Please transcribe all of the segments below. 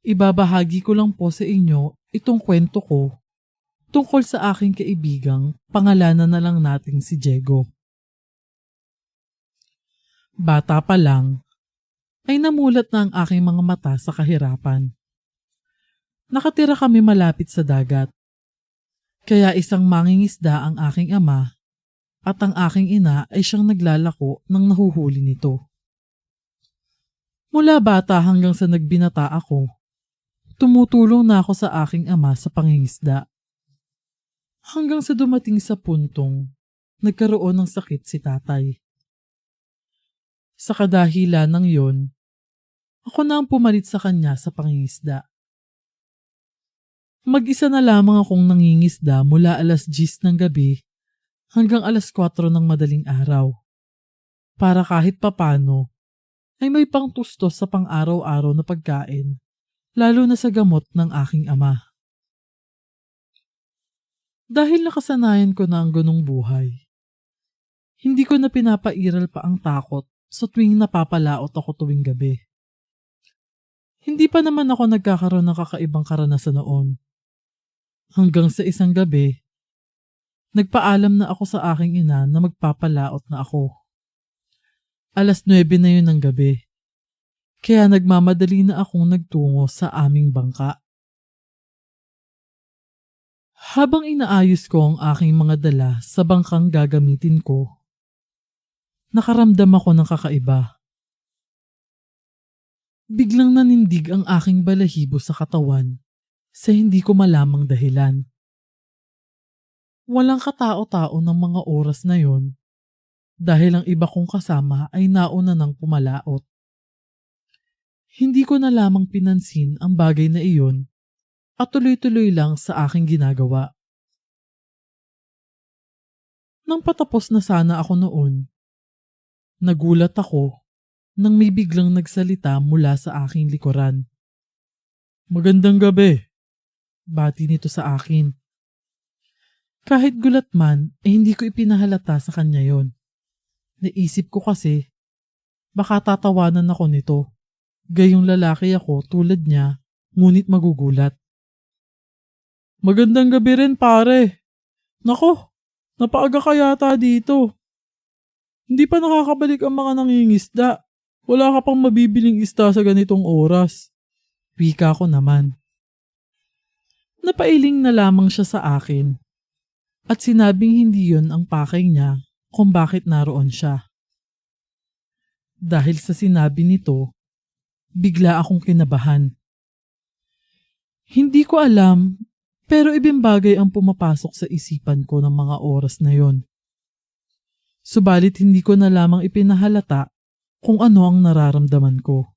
Ibabahagi ko lang po sa inyo itong kwento ko tungkol sa aking kaibigang pangalanan na lang nating si Diego. Bata pa lang ay namulat na ang aking mga mata sa kahirapan. Nakatira kami malapit sa dagat, kaya isang mangingisda ang aking ama at ang aking ina ay siyang naglalako ng nahuhuli nito. Mula bata hanggang sa nagbinata ako, tumutulong na ako sa aking ama sa pangingisda. Hanggang sa dumating sa puntong nagkaroon ng sakit si tatay. Sa kadahilan ng yon, ako na ang pumalit sa kanya sa pangingisda. Mag-isa na lamang akong nangingisda mula 10:00 ng gabi hanggang 4:00 ng madaling araw. Para kahit papano ay may pangtustos sa pang-araw-araw na pagkain, lalo na sa gamot ng aking ama. Dahil nakasanayan ko na ang ganong buhay, hindi ko na pinapairal pa ang takot sa tuwing napapalaot ako tuwing gabi. Hindi pa naman ako nagkakaroon ng kakaibang karanasan noon. Hanggang sa isang gabi, nagpaalam na ako sa aking ina na magpapalaot na ako. 9:00 na yun ng gabi, kaya nagmamadali na akong nagtungo sa aming bangka. Habang inaayos ko ang aking mga dala sa bangkang gagamitin ko, nakaramdam ako ng kakaiba. Biglang nanindig ang aking balahibo sa katawan sa hindi ko malamang dahilan. Walang katao-tao ng mga oras na yon dahil ang iba kong kasama ay nauna nang pumalaot. Hindi ko na lamang pinansin ang bagay na iyon at tuloy-tuloy lang sa aking ginagawa. Nang patapos na sana ako noon, nagulat ako nang may biglang nagsalita mula sa aking likuran. "Magandang gabi," bati nito sa akin. Kahit gulat man, hindi ko ipinahalata sa kanya yon. Naisip ko kasi, baka tatawanan ako nito. Gayong lalaki ako tulad niya, ngunit magugulat. "Magandang gabi rin, pare. Nako, napaaga ka yata dito. Hindi pa nakakabalik ang mga nangingisda. Wala ka pang mabibiling isda sa ganitong oras." Wika ko naman. Napailing na lamang siya sa akin at sinabing hindi yon ang pakay niya kung bakit naroon siya. Dahil sa sinabi nito, bigla akong kinabahan. Hindi ko alam, pero ibang bagay ang pumapasok sa isipan ko ng mga oras na yon. Subalit hindi ko na lamang ipinahalata kung ano ang nararamdaman ko.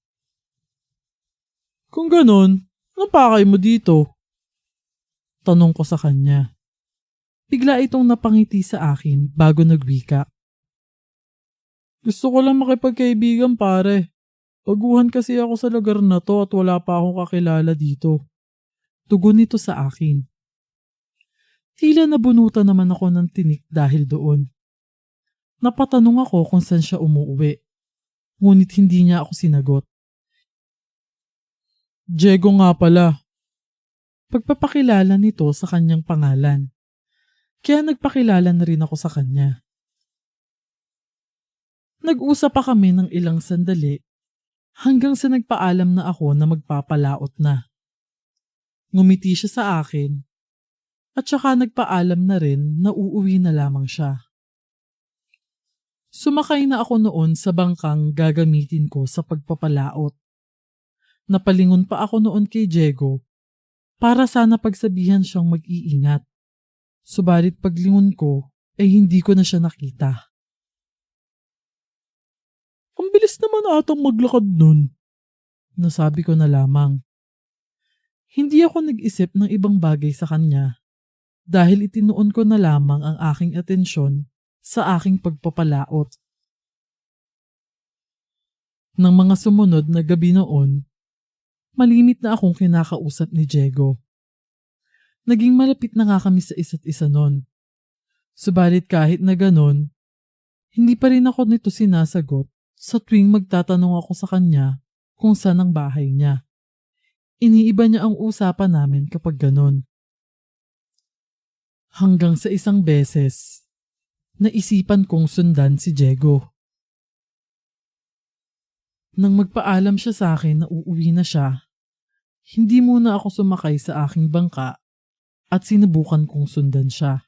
"Kung ganon, anong pakay mo dito?" tanong ko sa kanya. Bigla itong napangiti sa akin bago nagwika. "Gusto ko lang makipagkaibigan, pare. Baguhan kasi ako sa lugar na to at wala pa akong kakilala dito." Tugon nito sa akin. Tila nabunutan naman ako ng tinik dahil doon. Napatanong ako kung saan siya umuuwi, ngunit hindi niya ako sinagot. "Diego nga pala." Pagpapakilala nito sa kanyang pangalan. Kaya nagpakilala na rin ako sa kanya. Nag-usap pa kami ng ilang sandali hanggang sa nagpaalam na ako na magpapalaot na. Ngumiti siya sa akin at saka nagpaalam na rin na uuwi na lamang siya. Sumakay na ako noon sa bangkang gagamitin ko sa pagpapalaot. Napalingon pa ako noon kay Diego para sana pagsabihan siyang mag-iingat. Subalit paglingon ko ay hindi ko na siya nakita. "Ang bilis naman atang maglakad nun," nasabi ko na lamang. Hindi ako nag-isip ng ibang bagay sa kanya dahil itinuon ko na lamang ang aking atensyon sa aking pagpapalaot. Nang mga sumunod na gabi noon, malimit na akong kinakausap ni Diego. Naging malapit na nga kami sa isa't isa noon. Subalit kahit na ganon, hindi pa rin ako nito sinasagot sa tuwing magtatanong ako sa kanya kung saan ang bahay niya. Iniiba niya ang usapan namin kapag ganon. Hanggang sa isang beses, naisipan kong sundan si Diego. Nang magpaalam siya sa akin na uuwi na siya, hindi muna ako sumakay sa aking bangka at sinubukan kong sundan siya.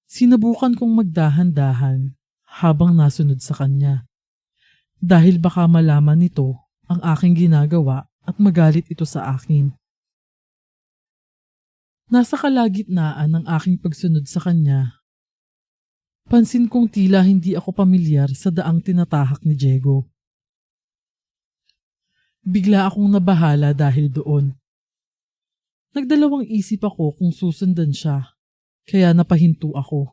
Sinubukan kong magdahan-dahan habang nasunod sa kanya dahil baka malaman nito ang aking ginagawa at magalit ito sa akin. Nasa kalagitnaan ng aking pagsunod sa kanya, pansin kong tila hindi ako pamilyar sa daang tinatahak ni Diego. Bigla akong nabahala dahil doon. Nagdalawang isip ako kung susundan siya, kaya napahinto ako.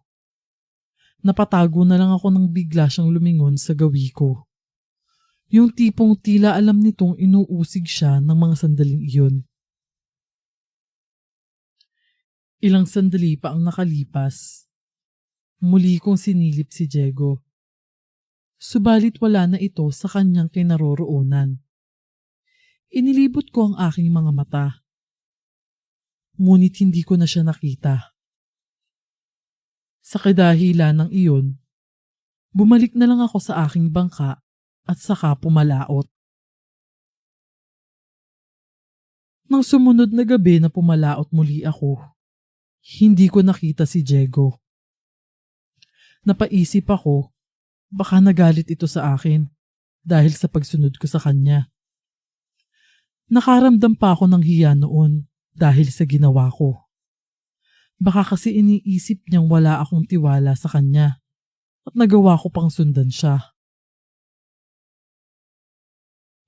Napatago na lang ako nang bigla siyang lumingon sa gawi ko. Yung tipong tila alam nitong inuusig siya ng mga sandaling iyon. Ilang sandali pa ang nakalipas. Muli kong sinilip si Diego. Subalit wala na ito sa kanyang kinaroroonan. Inilibot ko ang aking mga mata. Ngunit hindi ko na siya nakita. Sa kadahilan ng iyon, bumalik na lang ako sa aking bangka at saka pumalaot. Nang sumunod na gabi na pumalaot muli ako, hindi ko nakita si Diego. Napaisip ako, baka nagalit ito sa akin dahil sa pagsunod ko sa kanya. Nakaramdam pa ako ng hiya noon dahil sa ginawa ko. Baka kasi iniisip niyang wala akong tiwala sa kanya at nagawa ko pang sundan siya.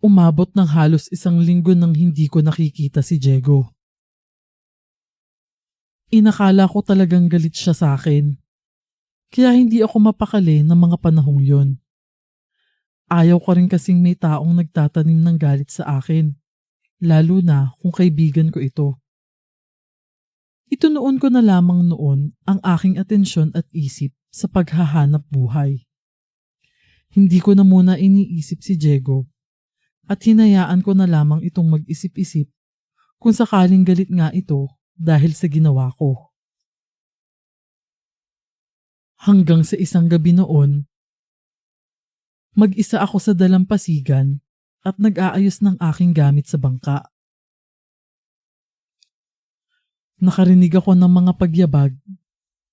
Umabot ng halos 1 linggo nang hindi ko nakikita si Diego. Inakala ko talagang galit siya sa akin, kaya hindi ako mapakali ng mga panahong yon. Ayaw ko rin kasing may taong nagtatanim ng galit sa akin, lalo na kung kaibigan ko ito. Itunoon ko na lamang noon ang aking atensyon at isip sa paghahanap buhay. Hindi ko na muna iniisip si Diego at hinayaan ko na lamang itong mag-isip-isip kung sakaling galit nga ito dahil sa ginawa ko. Hanggang sa isang gabi noon, mag-isa ako sa dalampasigan at nag-aayos ng aking gamit sa bangka. Nakarinig ako ng mga pagyabag,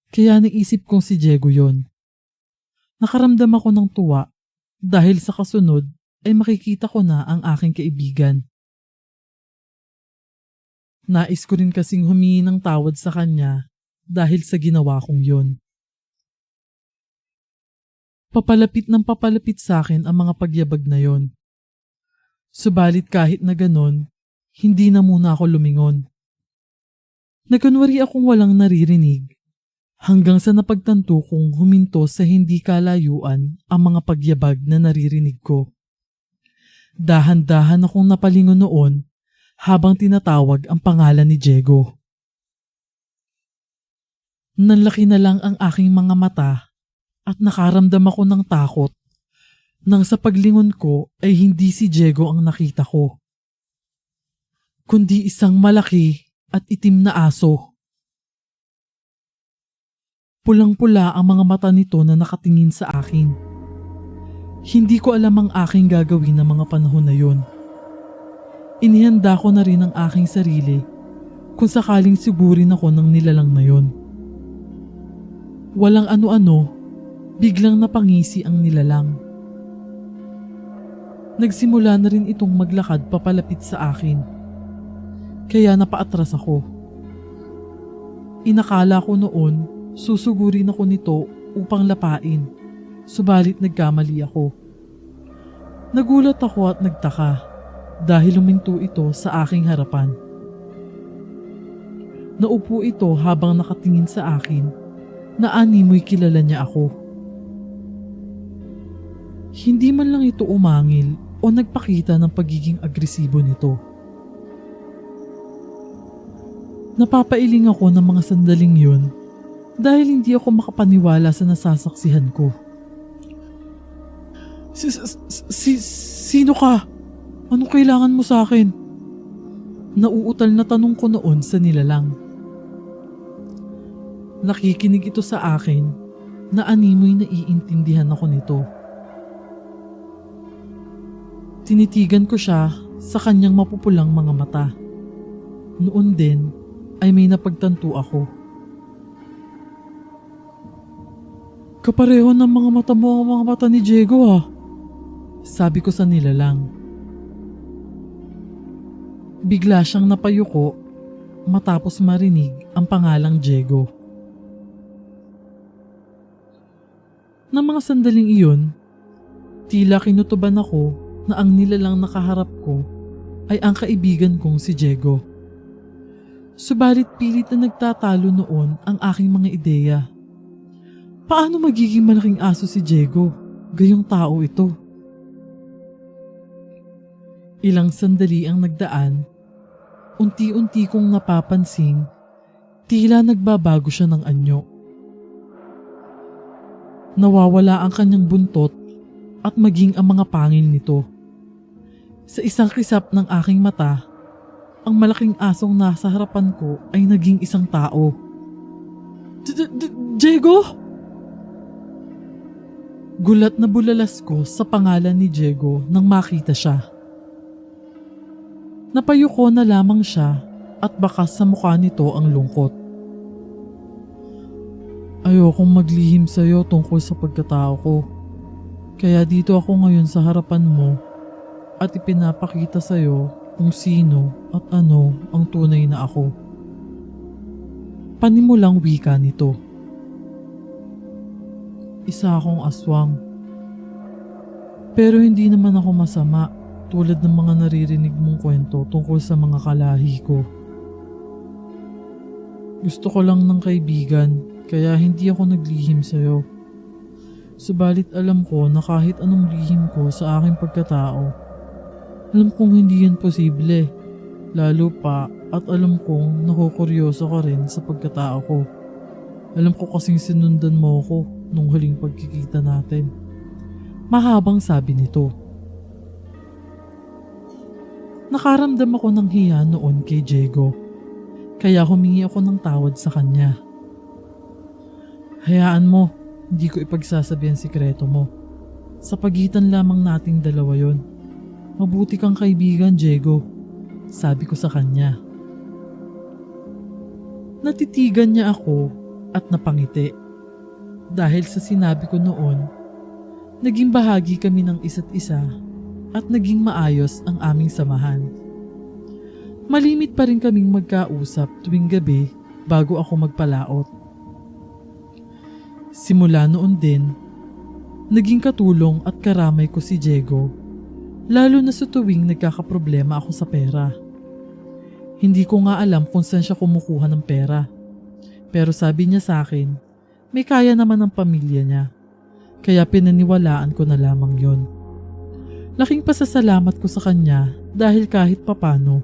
kaya naisip kong si Diego yon. Nakaramdam ako ng tuwa dahil sa kasunod ay makikita ko na ang aking kaibigan. Nais ko rin kasing humingi ng tawad sa kanya dahil sa ginawa kong yon. Papalapit ng papalapit sa akin ang mga pagyabag na yon. Subalit kahit na ganon, hindi na muna ako lumingon. Nagkunwari akong walang naririnig hanggang sa napagtanto kong huminto sa hindi kalayuan ang mga pagyabag na naririnig ko. Dahan-dahan akong napalingon noon habang tinatawag ang pangalan ni Diego. Nanlaki na lang ang aking mga mata at nakaramdam ako ng takot nang sa paglingon ko ay hindi si Diego ang nakita ko, kundi isang malaki at itim na aso. Pulang-pula ang mga mata nito na nakatingin sa akin. Hindi ko alam ang aking gagawin ng mga panahon na yon. Inihanda ko na rin ang aking sarili kung sakaling sigurin ako ng nilalang na yon. Walang ano-ano, biglang napangisi ang nilalang. Nagsimula na rin itong maglakad papalapit sa akin. Kaya napaatras ako. Inakala ko noon susugurin ako nito upang lapain, subalit nagkamali ako. Nagulat ako at nagtaka dahil huminto ito sa aking harapan. Naupo ito habang nakatingin sa akin na animoy kilala niya ako. Hindi man lang ito umangil o nagpakita ng pagiging agresibo nito. Napapailing ako ng mga sandaling yun dahil hindi ako makapaniwala sa nasasaksihan ko. Sino ka? Anong kailangan mo sa akin? Nauutal na tanong ko noon sa nilalang. Nakikinig ito sa akin na animoy naiintindihan ako nito. Tinitigan ko siya sa kanyang mapupulang mga mata. Noon din ay may napagtanto ako. Kapareho ng mga mata mo ang mga mata ni Diego ha. Sabi ko sa nilalang. Bigla siyang napayuko matapos marinig ang pangalang Diego. Nang mga sandaling iyon, tila kinutuban ako na ang nilalang nakaharap ko ay ang kaibigan kong si Diego. Subalit pilit na nagtatalo noon ang aking mga ideya. Paano magiging malaking aso si Diego? Gayong tao ito. Ilang sandali ang nagdaan, unti-unti kong napapansin, tila nagbabago siya ng anyo. Nawawala ang kanyang buntot at maging ang mga pangil nito. Sa isang kisap ng aking mata, ang malaking asong nasa harapan ko ay naging isang tao. Diego? Gulat na bulalas ko sa pangalan ni Diego nang makita siya. Napayuko na lamang siya at bakas sa mukha nito ang lungkot. Ayokong maglihim sa'yo tungkol sa pagkatao ko. Kaya dito ako ngayon sa harapan mo at ipinapakita sa'yo kung sino at ano ang tunay na ako. Panimulang wika nito. Isa akong aswang. Pero hindi naman ako masama tulad ng mga naririnig mong kwento tungkol sa mga kalahi ko. Gusto ko lang ng kaibigan kaya hindi ako naglihim sa'yo. Subalit alam ko na kahit anong lihim ko sa aking pagkatao, alam kong hindi yan posible. Lalo pa at alam kong nakukuryoso ka rin sa pagkatao ko. Alam ko kasing sinundan mo ko nung huling pagkikita natin. Mahabang sabi nito. Nakaramdam ako ng hiya noon kay Diego, kaya humingi ako ng tawad sa kanya. Hayaan mo, hindi ko ipagsasabi ang sikreto mo. Sa pagitan lamang nating dalawa yon. Mabuti kang kaibigan, Diego, sabi ko sa kanya. Natitigan niya ako at napangiti. Dahil sa sinabi ko noon, naging bahagi kami ng isa't isa at naging maayos ang aming samahan. Malimit pa rin kaming magkausap tuwing gabi bago ako magpalaot. Simula noon din, naging katulong at karamay ko si Diego, lalo na sa tuwing nagkakaproblema ako sa pera. Hindi ko nga alam kung saan siya kumukuha ng pera. Pero sabi niya sa akin, may kaya naman ang pamilya niya. Kaya pinaniwalaan ko na lamang yon. Laking pasasalamat ko sa kanya dahil kahit papano,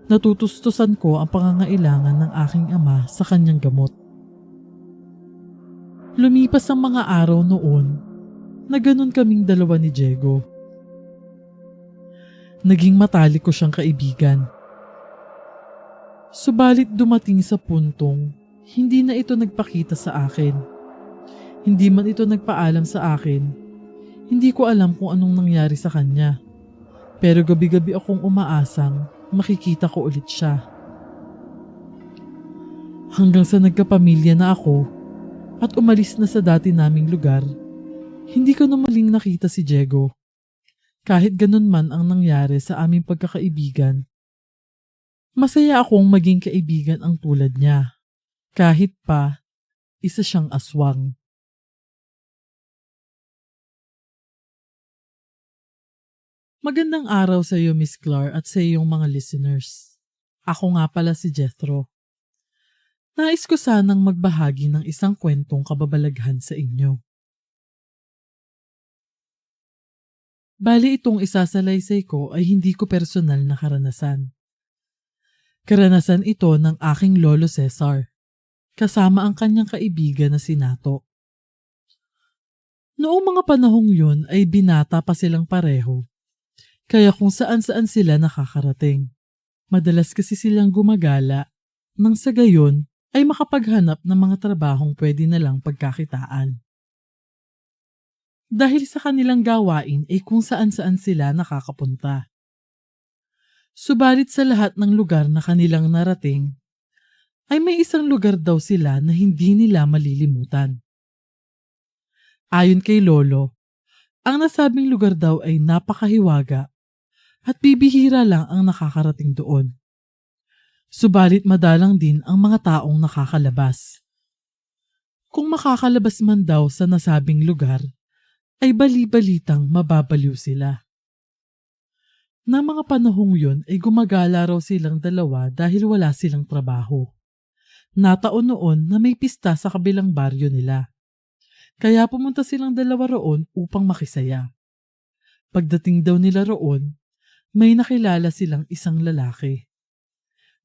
natutustusan ko ang pangangailangan ng aking ama sa kanyang gamot. Lumipas ang mga araw noon na ganun kaming dalawa ni Diego. Naging matalik ko siyang kaibigan. Subalit dumating sa puntong hindi na ito nagpakita sa akin. Hindi man ito nagpaalam sa akin. Hindi ko alam kung anong nangyari sa kanya. Pero gabi-gabi akong umaasang makikita ko ulit siya. Hanggang sa nagkapamilya na ako at umalis na sa dati naming lugar, hindi ko na maling nakita si Diego. Kahit ganun man ang nangyari sa aming pagkakaibigan, masaya akong maging kaibigan ang tulad niya. Kahit pa, isa siyang aswang. Magandang araw sa iyo, Miss Clar, at sa iyong mga listeners. Ako nga pala si Jethro. Nais ko sanang magbahagi ng isang kwentong kababalaghan sa inyo. Bali itong isasalaysay ko ay hindi ko personal na karanasan. Karanasan ito ng aking lolo Cesar, kasama ang kanyang kaibigan na si Nato. Noong mga panahong yun ay binata pa silang pareho, kaya kung saan-saan sila nakakarating. Madalas kasi silang gumagala nang sa gayon ay makapaghanap ng mga trabahong pwede na lang pagkakitaan. Dahil sa kanilang gawain ay kung saan-saan sila nakakapunta. Subalit sa lahat ng lugar na kanilang narating, ay may isang lugar daw sila na hindi nila malilimutan. Ayon kay Lolo, ang nasabing lugar daw ay napakahiwaga at bibihira lang ang nakakarating doon. Subalit madalang din ang mga taong nakakalabas. Kung makakalabas man daw sa nasabing lugar, ay bali-balitang mababaliw sila. Nang mga panahong yun ay gumagala raw silang dalawa dahil wala silang trabaho. Nataon noon na may pista sa kabilang baryo nila. Kaya pumunta silang dalawa roon upang makisaya. Pagdating daw nila roon, may nakilala silang isang lalaki.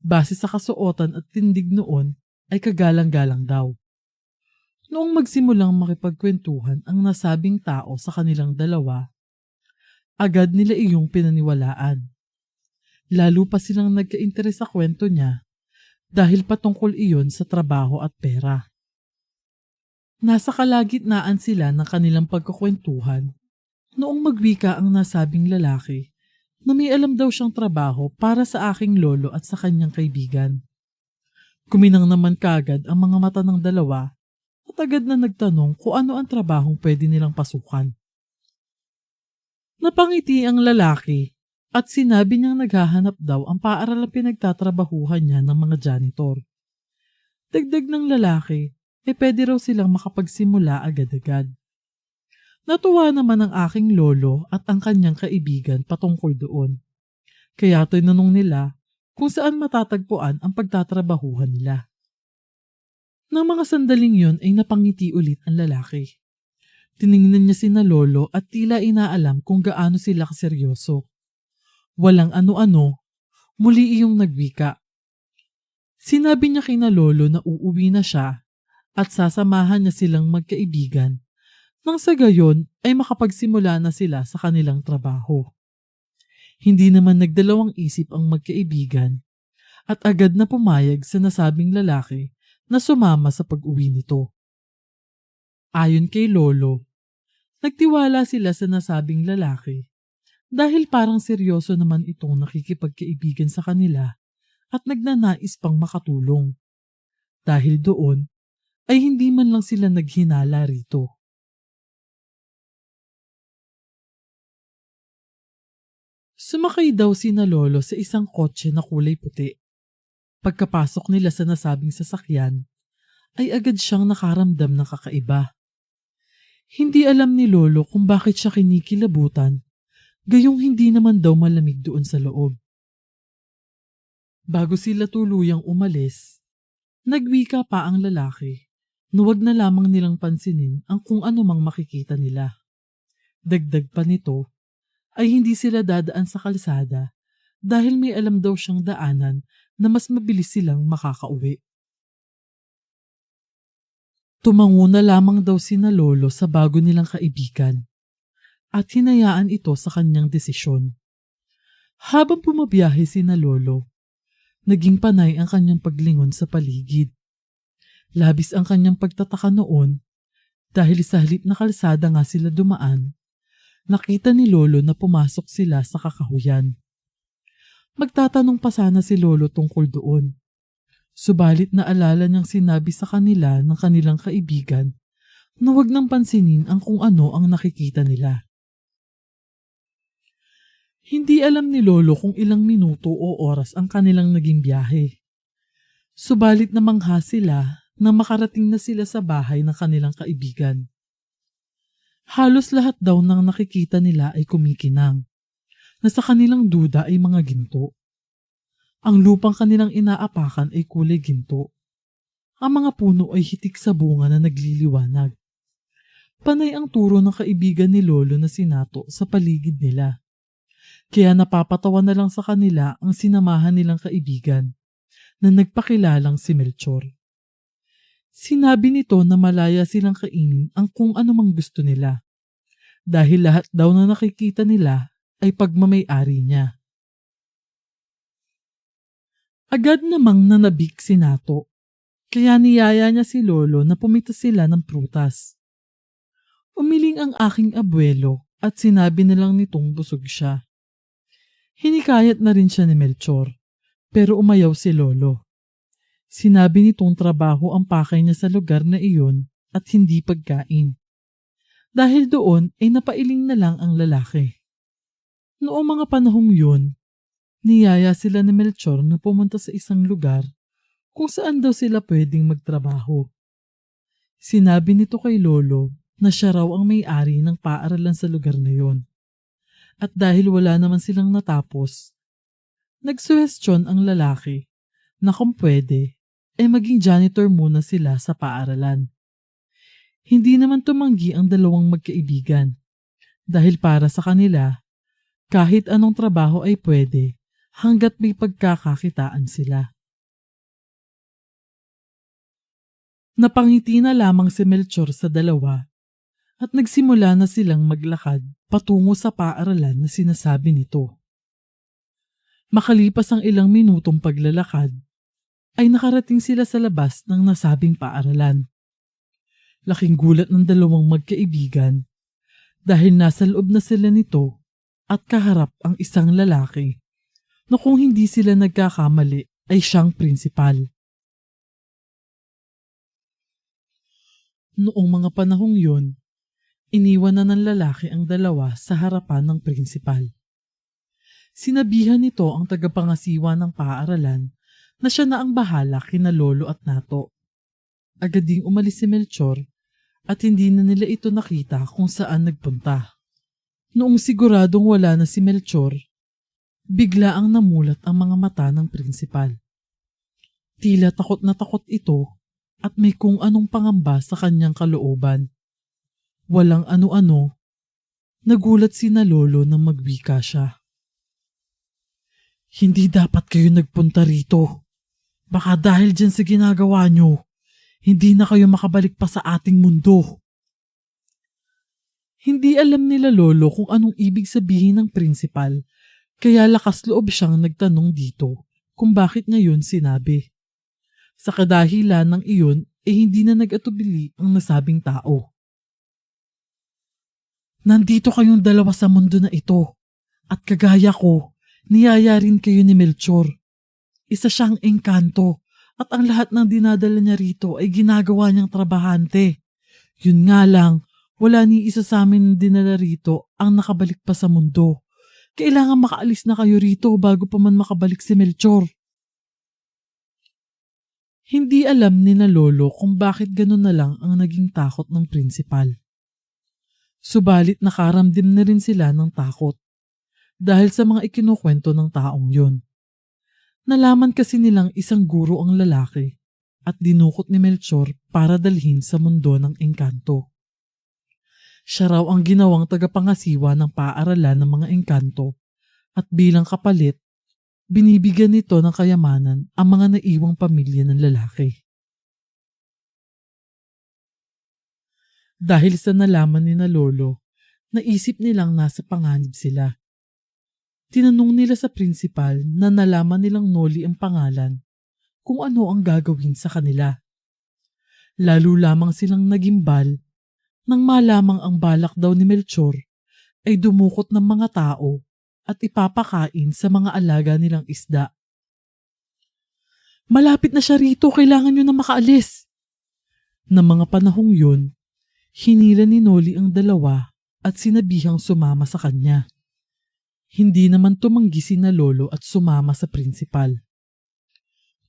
Base sa kasuotan at tindig noon ay kagalang-galang daw. Noong magsimulang makipagkwentuhan ang nasabing tao sa kanilang dalawa, agad nila iyong pinaniwalaan. Lalo pa silang nagka-interes sa kwento niya dahil patungkol iyon sa trabaho at pera. Nasa kalagitnaan sila ng kanilang pagkukwentuhan noong magwika ang nasabing lalaki na may alam daw siyang trabaho para sa aking lolo at sa kanyang kaibigan. Kuminang naman kaagad ang mga mata ng dalawa at agad na nagtanong kung ano ang trabahong pwede nilang pasukan. Napangiti ang lalaki at sinabi niyang naghahanap daw ang paaralang pinagtatrabahuhan niya ng mga janitor. Dagdag ng lalaki, pwede raw silang makapagsimula agad-agad. Natuwa naman ang aking lolo at ang kanyang kaibigan patungkol doon. Kaya tinanong nila kung saan matatagpuan ang pagtatrabahuhan nila. Nang mga sandaling yun ay napangiti ulit ang lalaki. Tiningnan niya sina lolo at tila inaalam kung gaano sila kaseryoso. Walang ano-ano, muli iyong nagwika. Sinabi niya kina lolo na uuwi na siya at sasamahan niya silang magkaibigan nang sa gayon ay makapagsimula na sila sa kanilang trabaho. Hindi naman nagdalawang isip ang magkaibigan at agad na pumayag sa nasabing lalaki na sumama sa pag-uwi nito. Ayon kay lolo, nagtiwala sila sa nasabing lalaki dahil parang seryoso naman itong nakikipagkaibigan sa kanila at nagnanais pang makatulong. Dahil doon ay hindi man lang sila naghinala rito. Sumakay daw sina lolo sa isang kotse na kulay puti. Pagkapasok nila sa nasabing sasakyan, ay agad siyang nakaramdam ng kakaiba. Hindi alam ni lolo kung bakit siya kinikilabutan, gayong hindi naman daw malamig doon sa loob. Bago sila tuluyang umalis, nagwika pa ang lalaki na wag na lamang nilang pansinin ang kung ano mang makikita nila. Dagdag pa nito ay hindi sila dadaan sa kalsada dahil may alam daw siyang daanan na mas mabilis silang makakauwi. Tumango na lamang daw sina lolo sa bago nilang kaibigan at hinayaan ito sa kanyang desisyon. Habang bumabiyahe sina lolo, naging panay ang kanyang paglingon sa paligid. Labis ang kanyang pagtataka noon dahil sa halip na kalsada nga sila dumaan, nakita ni lolo na pumasok sila sa kakahuyan. Magtatanong pa sana si lolo tungkol doon. Subalit naalala niyang sinabi sa kanila ng kanilang kaibigan na wag nang pansinin ang kung ano ang nakikita nila. Hindi alam ni lolo kung ilang minuto o oras ang kanilang naging biyahe. Subalit namangha sila na makarating na sila sa bahay ng kanilang kaibigan. Halos lahat daw ng nakikita nila ay kumikinang, na sa kanilang duda ay mga ginto. Ang lupang kanilang inaapakan ay kulay ginto. Ang mga puno ay hitik sa bunga na nagliliwanag. Panay ang turo ng kaibigan ni lolo na si Nato sa paligid nila. Kaya napapatawa na lang sa kanila ang sinamahan nilang kaibigan na nagpakilalang si Melchor. Sinabi nito na malaya silang kainin ang kung anumang gusto nila dahil lahat daw na nakikita nila ay pagmamay-ari niya. Agad namang nanabik si Nato, kaya niyaya niya si Lolo na pumita sila ng prutas. Umiling ang aking abuelo at sinabi nilang nitong busog siya. Hinikayat na rin siya ni Melchor, pero umayaw si Lolo. Sinabi nitong trabaho ang pakay niya sa lugar na iyon at hindi pagkain. Dahil doon ay napailing na lang ang lalaki. Noong mga panahong yun, niyaya sila ni Melchor na pumunta sa isang lugar kung saan daw sila pwedeng magtrabaho. Sinabi nito kay Lolo na siya raw ang may-ari ng paaralan sa lugar na yon. At dahil wala naman silang natapos, nagsuhestyon ang lalaki na kung pwede ay maging janitor muna sila sa paaralan. Hindi naman tumanggi ang dalawang magkaibigan dahil para sa kanila, kahit anong trabaho ay pwede hanggat may pagkakakitaan sila. Napangiti na lamang si Melchor sa dalawa at nagsimula na silang maglakad patungo sa paaralan na sinasabi nito. Makalipas ang ilang minutong paglalakad, ay nakarating sila sa labas ng nasabing paaralan. Laking gulat ng dalawang magkaibigan dahil nasa loob na sila nito at kaharap ang isang lalaki na kung hindi sila nagkakamali ay siyang prinsipal. Noong mga panahong yun, iniwan na ng lalaki ang dalawa sa harapan ng prinsipal. Sinabihan nito ang tagapangasiwa ng paaralan na siya na ang bahala kina Lolo at Nato. Agad ding umalis si Melchor at hindi na nila ito nakita kung saan nagpunta. Noong siguradong wala na si Melchor, bigla ang namulat ang mga mata ng prinsipal. Tila takot na takot ito at may kung anong pangamba sa kanyang kalooban. Walang ano-ano, nagulat si na Lolo nang magwika siya. Hindi dapat kayo nagpunta rito. Baka dahil dyan sa ginagawa nyo, hindi na kayo makabalik pa sa ating mundo. Hindi alam nila Lolo kung anong ibig sabihin ng prinsipal, kaya lakas loob siyang nagtanong dito kung bakit niya yun sinabi. Sa kadahilan ng iyon ay hindi na nag-atubili ang nasabing tao. Nandito kayong dalawa sa mundo na ito at kagaya ko, niyaya rin kayo ni Melchor. Isa siyang engkanto at ang lahat ng dinadala niya rito ay ginagawa niyang trabahante. Yun nga lang, wala ni isa sa amin dinala rito ang nakabalik pa sa mundo. Kailangan makaalis na kayo rito bago pa man makabalik si Melchor. Hindi alam ni na Lolo kung bakit ganun na lang ang naging takot ng prinsipal. Subalit nakaramdam na rin sila ng takot dahil sa mga ikinukwento ng taong yun. Nalaman kasi nilang isang guro ang lalaki at dinukot ni Melchor para dalhin sa mundo ng engkanto. Siya raw ang ginawang tagapangasiwa ng paaralan ng mga engkanto at bilang kapalit, binibigyan nito ng kayamanan ang mga naiwang pamilya ng lalaki. Dahil sa nalaman ni na Lolo, naisip nilang nasa panganib sila. Tinanong nila sa prinsipal na nalaman nilang Noli ang pangalan kung ano ang gagawin sa kanila. Lalo lamang silang nagimbal nang malamang ang balak daw ni Melchor ay dumukot ng mga tao at ipapakain sa mga alaga nilang isda. Malapit na siya rito, kailangan nyo na makaalis. Na mga panahong yun, hinila ni Noli ang dalawa at sinabihang sumama sa kanya. Hindi naman tumanggi si na Lolo at sumama sa prinsipal.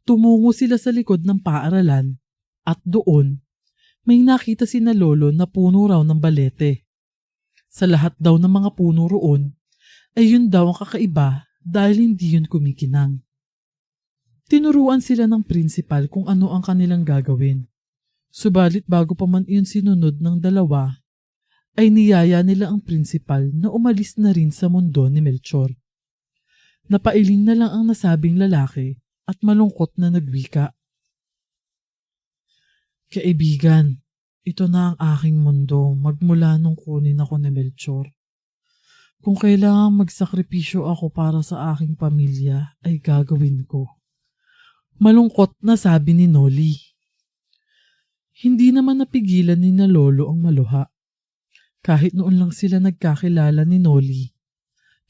Tumungo sila sa likod ng paaralan at doon, may nakita si na Lolo na puno raw ng balete. Sa lahat daw ng mga puno roon, ay yun daw ang kakaiba dahil hindi yun kumikinang. Tinuruan sila ng prinsipal kung ano ang kanilang gagawin. Subalit bago pa man iyon sinunod ng dalawa, ay niyaya nila ang prinsipal na umalis na rin sa mundo ni Melchor. Napailing na lang ang nasabing lalaki at malungkot na nagwika. Kaibigan, ito na ang aking mundo magmula nung kunin ako ni Melchor. Kung kailangan magsakripisyo ako para sa aking pamilya, ay gagawin ko. Malungkot na sabi ni Noli. Hindi naman napigilan ni na Lolo ang maluha. Kahit noon lang sila nagkakilala ni Noli,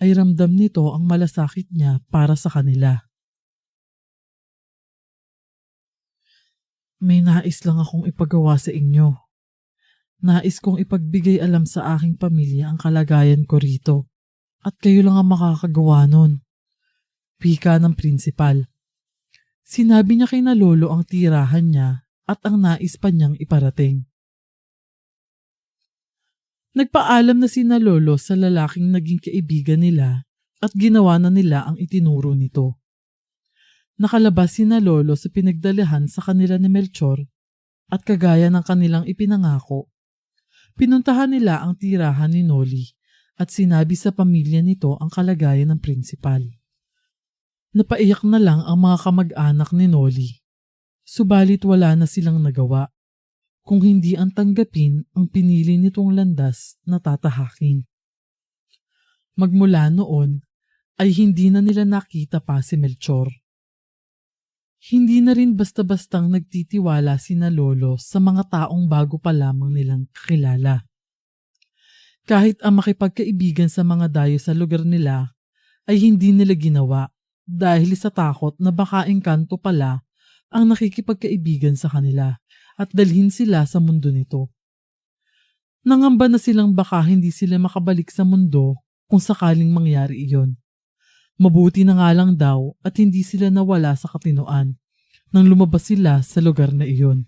ay ramdam nito ang malasakit niya para sa kanila. May nais lang akong ipagawa sa inyo. Nais kong ipagbigay alam sa aking pamilya ang kalagayan ko rito at kayo lang ang makakagawa nun. Pika ng prinsipal. Sinabi niya kay na Lolo ang tirahan niya at ang nais pa niyang iparating. Nagpaalam na sina Lolo sa lalaking naging kaibigan nila at ginawa na nila ang itinuro nito. Nakalabas sina Lolo sa pinagdalahan sa kanila ni Melchor at kagaya ng kanilang ipinangako, pinuntahan nila ang tirahan ni Noli at sinabi sa pamilya nito ang kalagayan ng prinsipal. Napaiyak na lang ang mga kamag-anak ni Noli, subalit wala na silang nagawa kung hindi ang tanggapin ang pinili nitong landas na tatahakin. Magmula noon ay hindi na nila nakita pa si Melchor. Hindi na rin basta-bastang nagtitiwala sina Lolo sa mga taong bago pa lamang nilang kakilala. Kahit ang makipagkaibigan sa mga dayo sa lugar nila ay hindi nila ginawa dahil sa takot na baka engkanto pala ang nakikipagkaibigan sa kanila at dalhin sila sa mundo nito. Nangamba na silang baka hindi sila makabalik sa mundo kung sakaling mangyari iyon. Mabuti na nga lang daw at hindi sila nawala sa katinoan nang lumabas sila sa lugar na iyon.